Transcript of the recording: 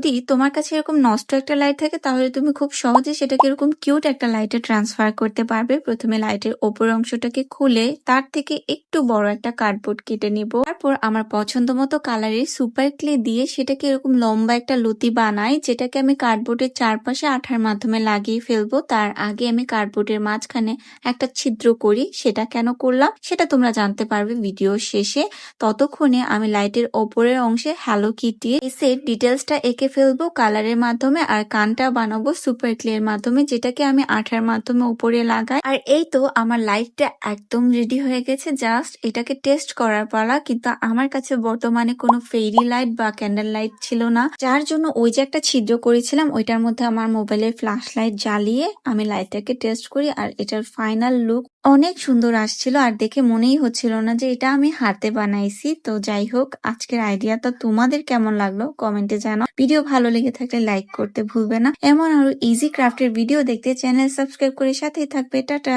যদি তোমার কাছে এরকম নষ্ট একটা লাইট থাকে তাহলে তুমি খুব সহজে সেটাকে এরকম কিউট একটা লাইটে ট্রান্সফার করতে পারবে। প্রথমে লাইটের ওপর অংশটাকে খুলে তার থেকে একটু বড় একটা কার্ডবোর্ড কেটে নিব। তারপর আমার পছন্দ মতো কালারের সুপার ক্লে দিয়ে সেটাকে এরকম লম্বা একটা লতি বানাই, যেটাকে আমি কার্ডবোর্ডের চারপাশে আঠার মাধ্যমে লাগিয়ে ফেলবো। তার আগে আমি কার্ডবোর্ডের মাঝখানে একটা ছিদ্র করি। সেটা কেন করলাম সেটা তোমরা জানতে পারবে ভিডিও শেষে। ততক্ষণে আমি লাইটের ওপরের অংশে হ্যালো কিটি এসের ডিটেলসটা এঁকে ফেলবো কালারের মাধ্যমে, আর কানটা বানাবো সুপার ক্লে এর মাধ্যমে, যেটাকে আমি আঠার মাধ্যমে উপরে লাগাই। আর এই তো আমার লাইটটা একদম রেডি হয়ে গেছে, জাস্ট এটাকে টেস্ট করার পালা। কিন্তু আমার কাছে বর্তমানে কোনো ফেরি লাইট বা ক্যান্ডেল লাইট ছিল না, যার জন্য ওই যে একটা ছিদ্র করেছিলাম ওইটার মধ্যে আমার মোবাইলের ফ্ল্যাশ লাইট জ্বালিয়ে আমি লাইটটাকে টেস্ট করি। আর এটার ফাইনাল লুক অনেক সুন্দর আসছিল, আর দেখে মনেই হচ্ছিল না যে এটা আমি হাতে বানাইছি। তো যাই হোক, আজকের আইডিয়াটা তোমাদের কেমন লাগলো কমেন্টে জানাও। ভিডিও ভালো লেগে থাকলে লাইক করতে ভুলবে না। এমন আরো ইজি ক্রাফটের ভিডিও দেখতে চ্যানেল সাবস্ক্রাইব করে সাথেই থাকবে। টাটা।